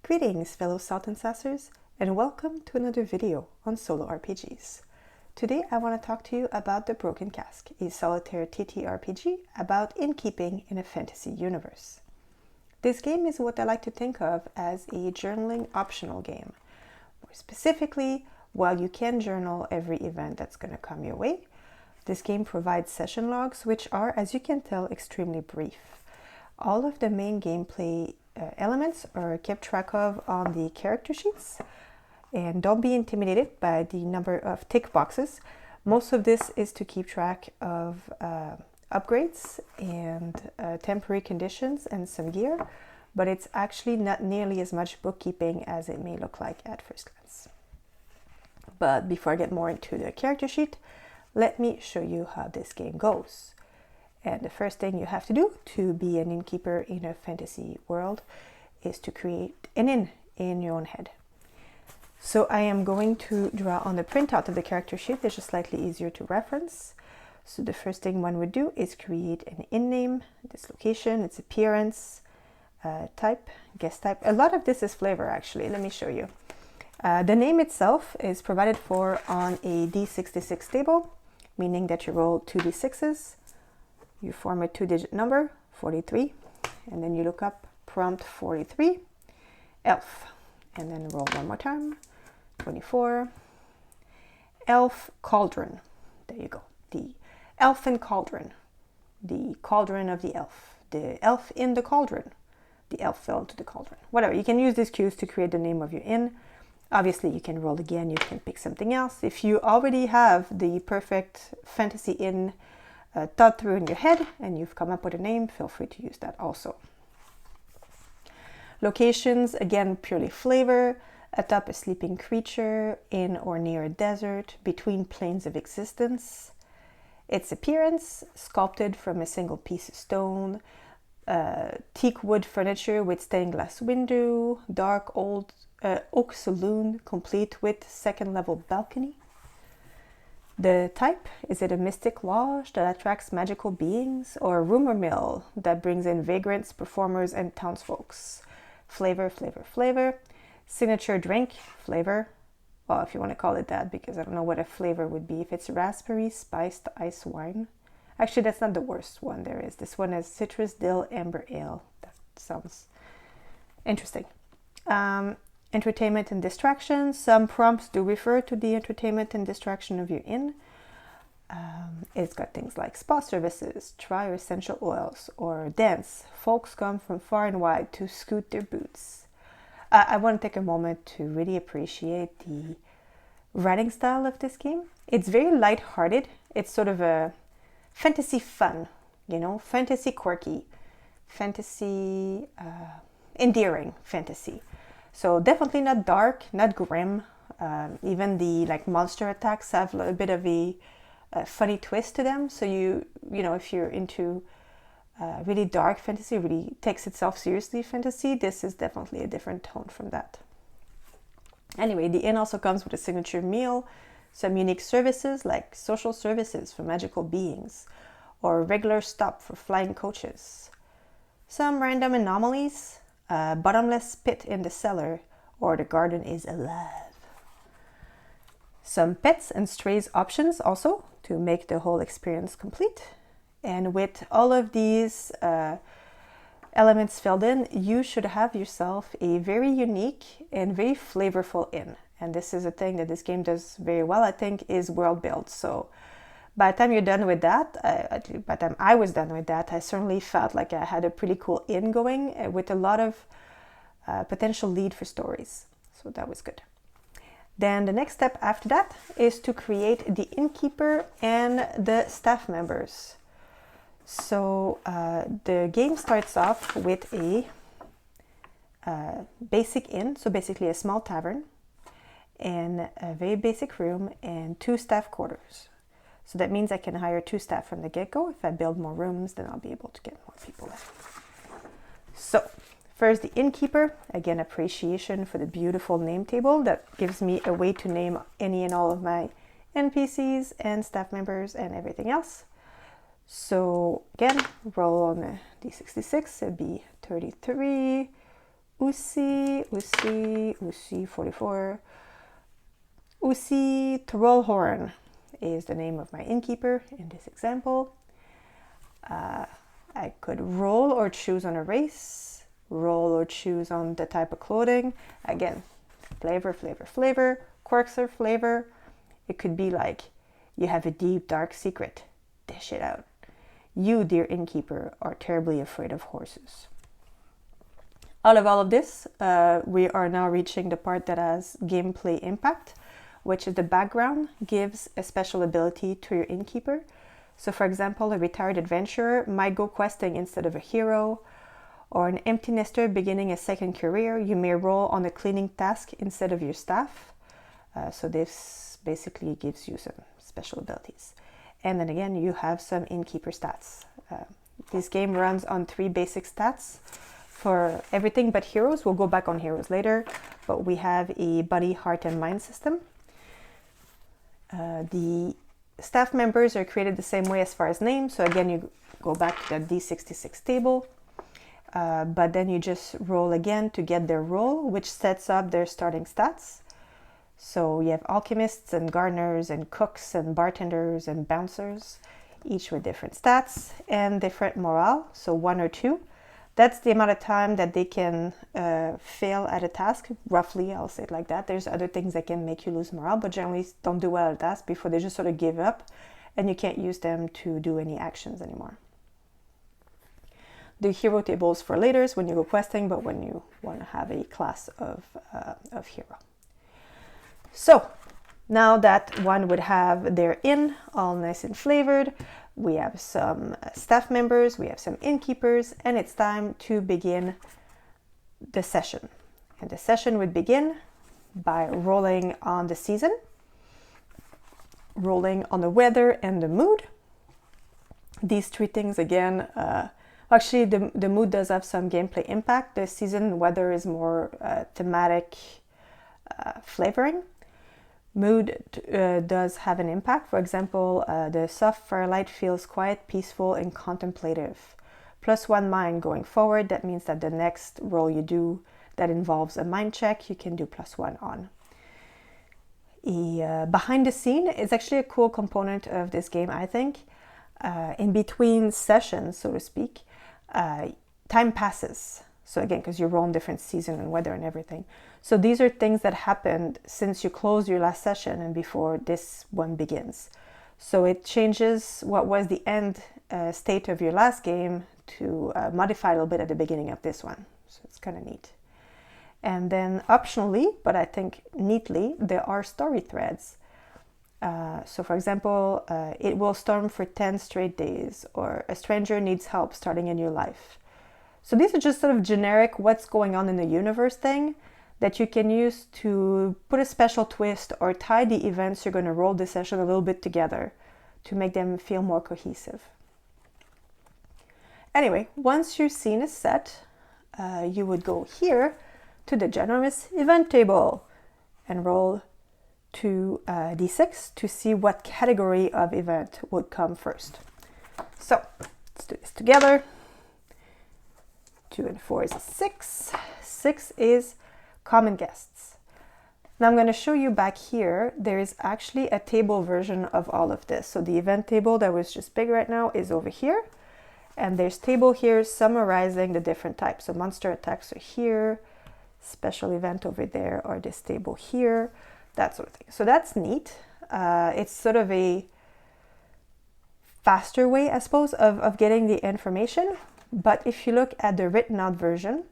Greetings, fellow Salt and Sassers, and welcome to another video on solo RPGs. Today I want to talk to you about The Broken Cask, a solitaire TTRPG about innkeeping in a fantasy universe. This game is what I like to think of as a journaling optional game. More specifically, while you can journal every event that's going to come your way, this game provides session logs which are, as you can tell, extremely brief. All of the main gameplay elements are kept track of on the character sheets, and don't be intimidated by the number of tick boxes. Most of this is to keep track of upgrades and temporary conditions and some gear, but it's actually not nearly as much bookkeeping as it may look like at first glance. But before I get more into the character sheet, let me show you how this game goes. And the first thing you have to do to be an innkeeper in a fantasy world is to create an inn in your own head. So I am going to draw on the printout of the character sheet. It's just slightly easier to reference. So the first thing one would do is create an inn name, this location, its appearance, type, guest type. A lot of this is flavor actually. Let me show you. The name itself is provided for on a D66 table, meaning that you roll 2d6s. You form a 2-digit number, 43, and then you look up prompt 43, elf, and then roll one more time, 24, elf cauldron. There you go, the elfin cauldron, the cauldron of the elf in the cauldron, the elf fell into the cauldron. Whatever, you can use these cues to create the name of your inn. Obviously, you can roll again, you can pick something else. If you already have the perfect fantasy inn thought through in your head and you've come up with a name, feel free to use that also. Locations, again, purely flavor. Atop a sleeping creature, in or near a desert, between planes of existence. Its appearance, sculpted from a single piece of stone, teak wood furniture with stained glass window, dark old oak saloon complete with second level balcony. The type, is it a mystic lodge that attracts magical beings, or a rumor mill that brings in vagrants, performers, and townsfolks? Flavor, flavor, flavor. Signature drink, flavor. Well, if you want to call it that, because I don't know what a flavor would be. If it's raspberry spiced ice wine. Actually, that's not the worst one there is. This one is citrus dill amber ale. That sounds interesting. Entertainment and distraction. Some prompts do refer to the entertainment and distraction of your inn. It's got things like spa services, try your essential oils, or dance. Folks come from far and wide to scoot their boots. I want to take a moment to really appreciate the writing style of this game. It's very light-hearted. It's sort of a fantasy fun, you know, fantasy quirky, fantasy endearing fantasy. So definitely not dark, not grim. Even the monster attacks have a bit of a funny twist to them. So you know, if you're into really dark fantasy, really takes itself seriously fantasy, this is definitely a different tone from that. Anyway, the inn also comes with a signature meal, some unique services like social services for magical beings, or a regular stop for flying coaches. Some random anomalies. Bottomless pit in the cellar, or the garden is alive. Some pets and strays options also to make the whole experience complete. And with all of these elements filled in, you should have yourself a very unique and very flavorful inn. And this is a thing that this game does very well, I think, is world build. So by the time you're done with that, by the time I was done with that, I certainly felt like I had a pretty cool inn going with a lot of potential lead for stories. So that was good. Then the next step after that is to create the innkeeper and the staff members. So the game starts off with a basic inn, so basically a small tavern, and a very basic room and 2 staff quarters. So that means I can hire 2 staff from the get-go. If I build more rooms, then I'll be able to get more people in. So first, the innkeeper. Again, appreciation for the beautiful name table that gives me a way to name any and all of my NPCs and staff members and everything else. So again, roll on the D66, it'd be 33, Usi 44. Usi Trollhorn is the name of my innkeeper in this example. I could roll or choose on a race, roll or choose on the type of clothing. Again, flavor, quirks or flavor. It could be like, you have a deep, dark secret. Dish it out. You, dear innkeeper, are terribly afraid of horses. Out of all of this, we are now reaching the part that has gameplay impact, which is the background gives a special ability to your innkeeper. So for example, a retired adventurer might go questing instead of a hero, or an empty nester beginning a second career, you may roll on a cleaning task instead of your staff. So this basically gives you some special abilities. And then again, you have some innkeeper stats. This game runs on 3 basic stats for everything but heroes. We'll go back on heroes later, but we have a body, heart, and mind system. The staff members are created the same way as far as names. So again, you go back to the D66 table, but then you just roll again to get their role, which sets up their starting stats. So you have alchemists and gardeners and cooks and bartenders and bouncers, each with different stats and different morale. So 1 or 2. That's the amount of time that they can fail at a task, roughly, I'll say it like that. There's other things that can make you lose morale, but generally don't do well at a task before they just sort of give up and you can't use them to do any actions anymore. The hero tables for later when you go questing, but when you want to have a class of hero. So now that one would have their inn all nice and flavored, we have some staff members, we have some innkeepers, and it's time to begin the session. And the session would begin by rolling on the season, rolling on the weather and the mood. These 3 things again, actually the mood does have some gameplay impact. The season weather is more thematic flavoring. Mood does have an impact. For example, the soft firelight feels quiet, peaceful, and contemplative. +1 mind going forward. That means that the next roll you do that involves a mind check, you can do +1 on. Behind the scene is actually a cool component of this game, I think. In between sessions, so to speak, time passes. So again, because you roll in different season and weather and everything. So these are things that happened since you closed your last session and before this one begins. So it changes what was the end state of your last game to modify a little bit at the beginning of this one. So it's kind of neat. And then optionally, but I think neatly, there are story threads. So for example, it will storm for 10 straight days, or a stranger needs help starting a new life. So these are just sort of generic what's going on in the universe thing that you can use to put a special twist or tie the events you're going to roll this session a little bit together to make them feel more cohesive. Anyway, once your scene is set, you would go here to the generous event table and roll 2 d6 to see what category of event would come first. So let's do this together. 2 and 4 is 6. 6 is common guests. Now I'm going to show you back here, there is actually a table version of all of this. So the event table that was just big right now is over here. And there's table here summarizing the different types. So monster attacks are here, special event over there, or this table here, that sort of thing. So that's neat. It's sort of a faster way, I suppose, of getting the information. But if you look at the written out version,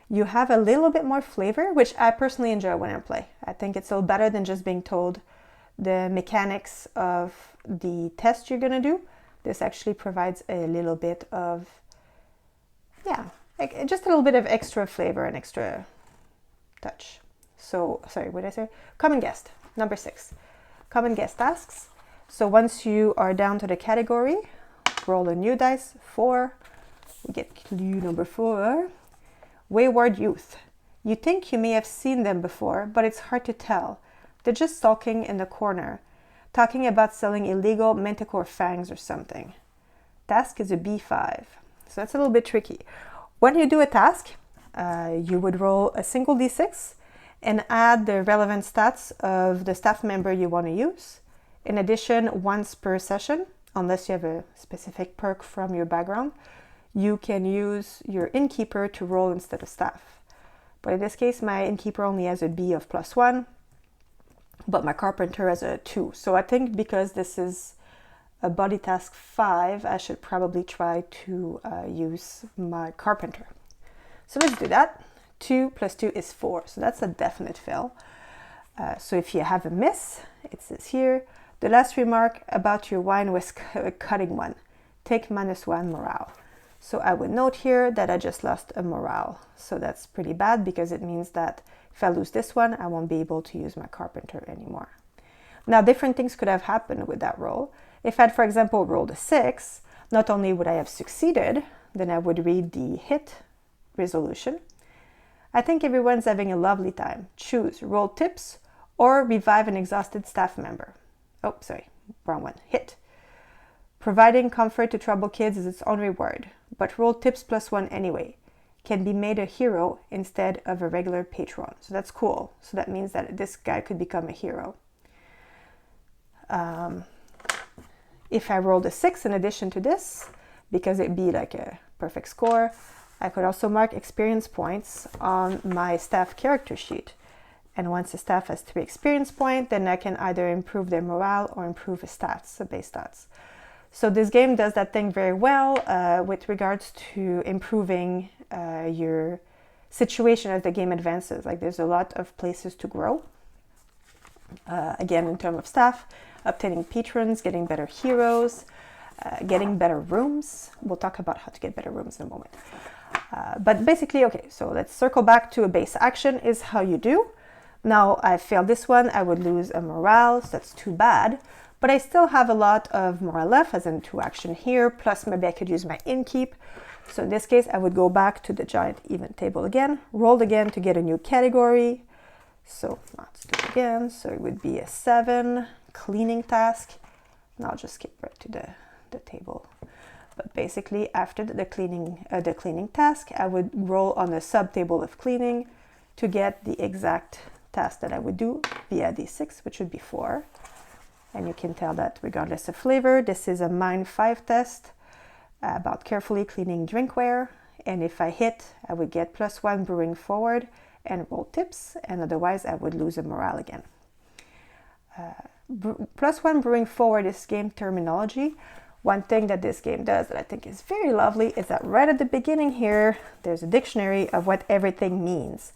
you have a little bit more flavor, which I personally enjoy when I play. I think it's a little better than just being told the mechanics of the test you're going to do. This actually provides a little bit of, just a little bit of extra flavor and extra touch. So, sorry, what did I say? Common guest, number 6. Common guest tasks. So once you are down to the category, roll a new dice, 4. We get clue number 4. Wayward youth. You think you may have seen them before, but it's hard to tell. They're just sulking in the corner, talking about selling illegal manticore fangs or something. Task is a B5. So that's a little bit tricky. When you do a task, you would roll a single d6 and add the relevant stats of the staff member you want to use. In addition, once per session, unless you have a specific perk from your background, you can use your innkeeper to roll instead of staff. But in this case, my innkeeper only has a B of +1, but my carpenter has a 2. So I think because this is a body task 5, I should probably try to use my carpenter. So let's do that. 2 + 2 is 4, so that's a definite fail. So if you have a miss, it says here, the last remark about your wine was cutting one. Take -1 morale. So I would note here that I just lost a morale. So that's pretty bad because it means that if I lose this one, I won't be able to use my carpenter anymore. Now, different things could have happened with that roll. If I'd, for example, rolled a 6, not only would I have succeeded, then I would read the hit resolution. I think everyone's having a lovely time. Choose roll tips or revive an exhausted staff member. Oh, sorry, wrong one. Hit. Providing comfort to troubled kids is its own reward, but roll tips +1 anyway. Can be made a hero instead of a regular patron. So that's cool. So that means that this guy could become a hero. If I rolled a 6 in addition to this, because it'd be like a perfect score, I could also mark experience points on my staff character sheet. And once the staff has 3 experience points, then I can either improve their morale or improve his stats, the base stats. So this game does that thing very well with regards to improving your situation as the game advances. Like there's a lot of places to grow. Again, in terms of staff, obtaining patrons, getting better heroes, getting better rooms. We'll talk about how to get better rooms in a moment. But basically, okay, so let's circle back to a base action is how you do. Now I failed this one, I would lose a morale, so that's too bad. But I still have a lot of morale left, as in 2 action here, plus maybe I could use my innkeep. So in this case, I would go back to the giant event table again, roll again to get a new category. So let's do it again. So it would be a 7, cleaning task. And I'll just skip right to the table. But basically, after the cleaning task, I would roll on a sub-table of cleaning to get the exact task that I would do via D6, which would be 4. And you can tell that regardless of flavor, this is a -5 test about carefully cleaning drinkware. And if I hit, I would get +1 brewing forward and roll tips, and otherwise I would lose a morale again. +1 brewing forward is game terminology. One thing that this game does that I think is very lovely is that right at the beginning here, there's a dictionary of what everything means.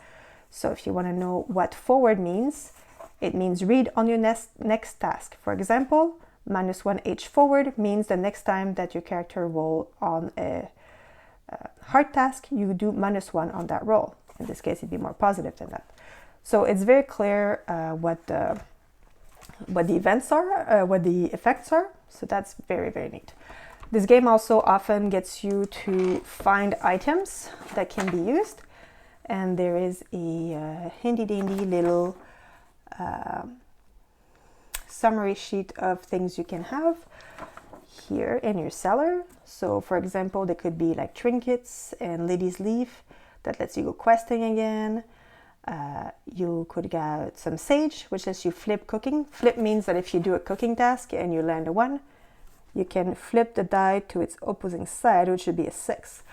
So if you want to know what forward means, it means read on your next task. For example, -1 H forward means the next time that your character roll on a hard task, you do -1 on that roll. In this case, it'd be more positive than that. So it's very clear what the events are, what the effects are. So that's very, very neat. This game also often gets you to find items that can be used. And there is a handy-dandy little summary sheet of things you can have here in your cellar. So for example, there could be like trinkets and ladies' leaf that lets you go questing again. You could get some sage, which lets you flip cooking. Flip means that if you do a cooking task and you land a 1, you can flip the die to its opposing side, which would be a 6.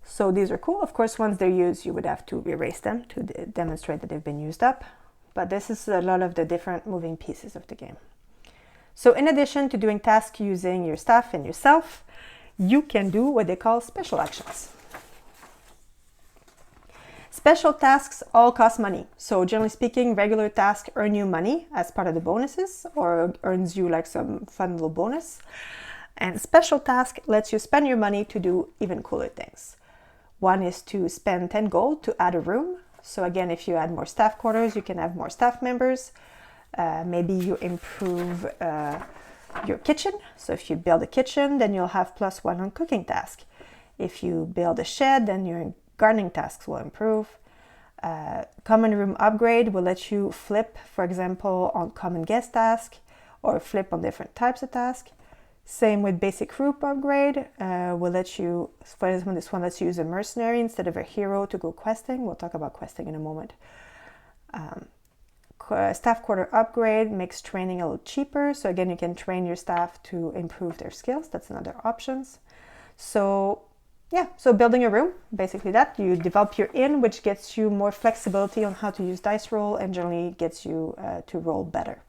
So these are cool. Of course, once they're used, you would have to erase them to demonstrate that they've been used up. But this is a lot of the different moving pieces of the game. So in addition to doing tasks using your staff and yourself, you can do what they call special actions. Special tasks all cost money. So generally speaking, regular tasks earn you money as part of the bonuses or earns you like some fun little bonus. And special task lets you spend your money to do even cooler things. One is to spend 10 gold to add a room. So again, if you add more staff quarters, you can have more staff members. Maybe you improve your kitchen. So if you build a kitchen, then you'll have +1 on cooking task. If you build a shed, then your gardening tasks will improve. Common room upgrade will let you flip, for example, on common guest task or flip on different types of tasks. Same with basic group upgrade. Will let you, for example, this one lets you use a mercenary instead of a hero to go questing. We'll talk about questing in a moment. Staff quarter upgrade makes training a little cheaper. So again, you can train your staff to improve their skills. That's another options. So yeah, so building a room, basically that. You develop your inn, which gets you more flexibility on how to use dice roll and generally gets you to roll better.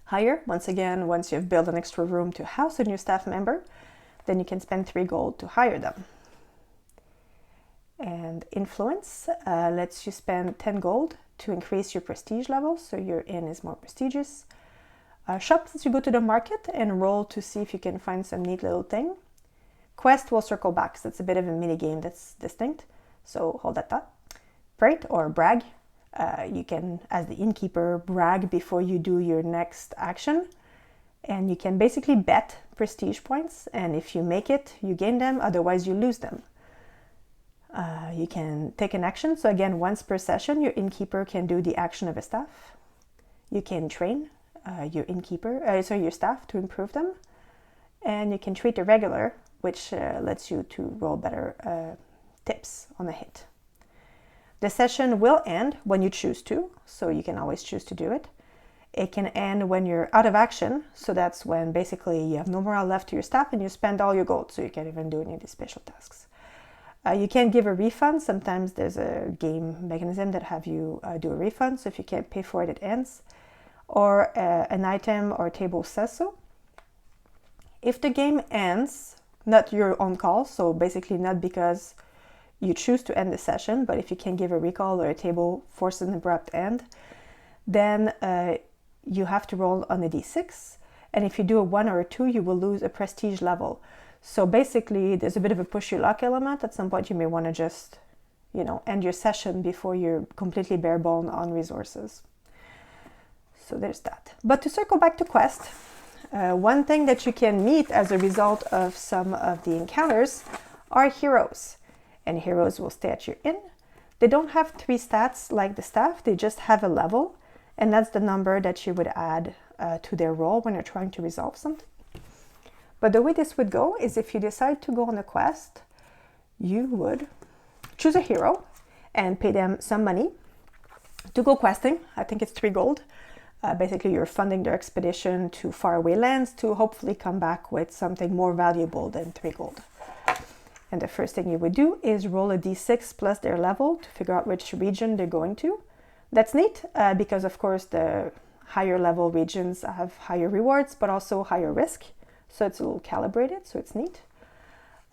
Hire, once again, once you've built an extra room to house a new staff member, then you can spend 3 gold to hire them. And influence lets you spend 10 gold to increase your prestige level, so your inn is more prestigious. Shop lets you go to the market and roll to see if you can find some neat little thing. Quest will circle back, so it's a bit of a mini game that's distinct, so hold that thought. Prate or brag. You can, as the innkeeper, brag before you do your next action, and you can basically bet prestige points, and if you make it, you gain them, otherwise you lose them. You can take an action, so again, once per session, your innkeeper can do the action of a staff. You can train your staff to improve them, and you can treat a regular, which lets you to roll better tips on a hit. The session will end when you choose to, so you can always choose to do it. It can end when you're out of action, so that's when basically you have no morale left to your staff and you spend all your gold, so you can't even do any of these special tasks. You can give a refund. Sometimes there's a game mechanism that have you do a refund, so if you can't pay for it, it ends. Or an item or table says so. If the game ends, not your own call, so basically not because you choose to end the session, but if you can give a recall or a table forces an abrupt end, then you have to roll on a d6, and if you do a 1 or a 2, you will lose a prestige level. So basically, there's a bit of a push your luck element. At some point, you may want to just, end your session before you're completely bare bone on resources. So there's that. But to circle back to quest, one thing that you can meet as a result of some of the encounters are heroes. And heroes will stay at your inn. They don't have 3 stats like the staff, they just have a level, and that's the number that you would add to their roll when you're trying to resolve something. But the way this would go is if you decide to go on a quest, you would choose a hero and pay them some money to go questing. I think it's 3 gold. Basically, you're funding their expedition to faraway lands to hopefully come back with something more valuable than 3 gold. And the first thing you would do is roll a d6 plus their level to figure out which region they're going to. That's neat because, of course, the higher level regions have higher rewards, but also higher risk. So it's a little calibrated, so it's neat.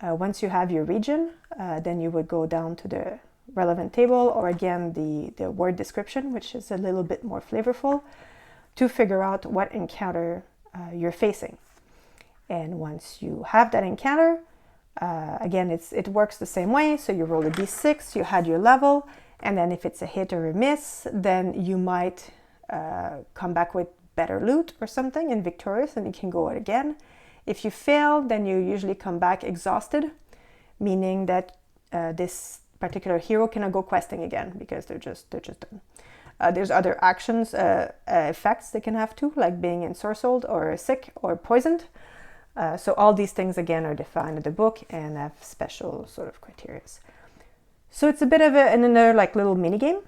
Once you have your region, then you would go down to the relevant table, or again, the word description, which is a little bit more flavorful, to figure out what encounter you're facing. And once you have that encounter, again, it works the same way. So you roll a d6, you had your level, and then if it's a hit or a miss, then you might come back with better loot or something and victorious, and you can go out again. If you fail, then you usually come back exhausted, meaning that this particular hero cannot go questing again because they're just done. There's other actions, effects they can have too, like being ensorcelled or sick or poisoned. So all these things again are defined in the book and have special sort of criteria. So it's a bit of another like little mini game,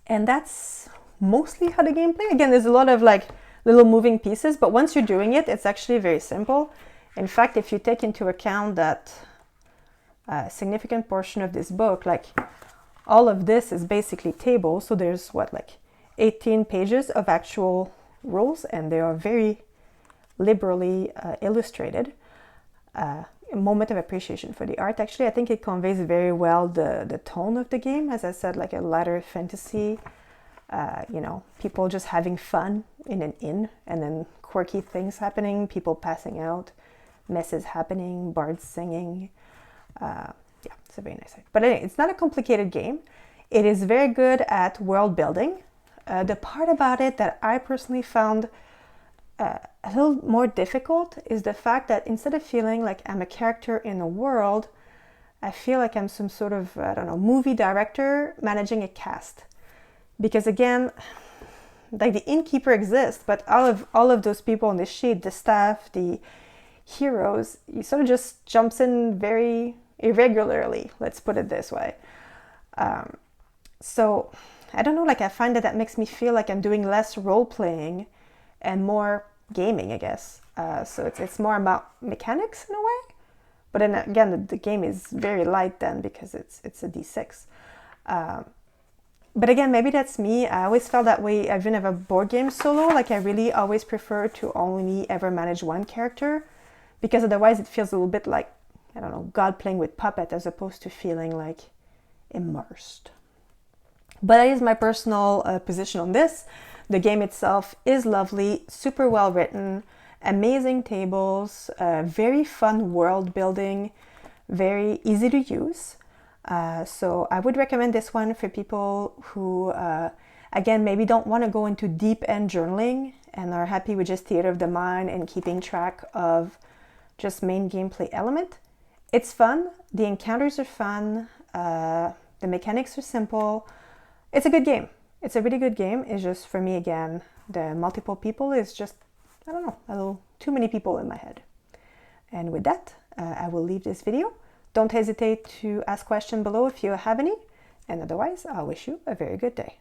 and that's mostly how the game plays. Again, there's a lot of like little moving pieces, but once you're doing it, it's actually very simple. In fact, if you take into account that a significant portion of this book, like all of this is basically tables, so there's 18 pages of actual rules, and they are very liberally illustrated. A moment of appreciation for the art. Actually, I think it conveys very well the tone of the game. As I said, like a lighter fantasy, people just having fun in an inn, and then quirky things happening, people passing out, messes happening, bards singing. It's a very nice thing. But anyway, it's not a complicated game. It is very good at world building. The part about it that I personally found a little more difficult is the fact that instead of feeling like I'm a character in a world, I feel like I'm some sort of, movie director managing a cast. Because again, like the innkeeper exists, but all of those people on the sheet, the staff, the heroes, he sort of just jumps in very irregularly, let's put it this way. So I don't know, like I find that makes me feel like I'm doing less role playing and more gaming, I guess. So it's more about mechanics in a way. But then again, the game is very light then because it's a D6. But again, maybe that's me. I always felt that way even if a board game solo. Like I really always prefer to only ever manage one character, because otherwise it feels a little bit like, I don't know, God playing with puppet as opposed to feeling like immersed. But that is my personal position on this. The game itself is lovely, super well written, amazing tables, very fun world building, very easy to use. So I would recommend this one for people who, again, maybe don't want to go into deep end journaling and are happy with just theater of the mind and keeping track of just main gameplay element. It's fun. The encounters are fun. The mechanics are simple. It's a good game. It's a really good game. It's just, for me, again, the multiple people is just, I don't know, a little too many people in my head. And with that, I will leave this video. Don't hesitate to ask questions below if you have any. And otherwise, I'll wish you a very good day.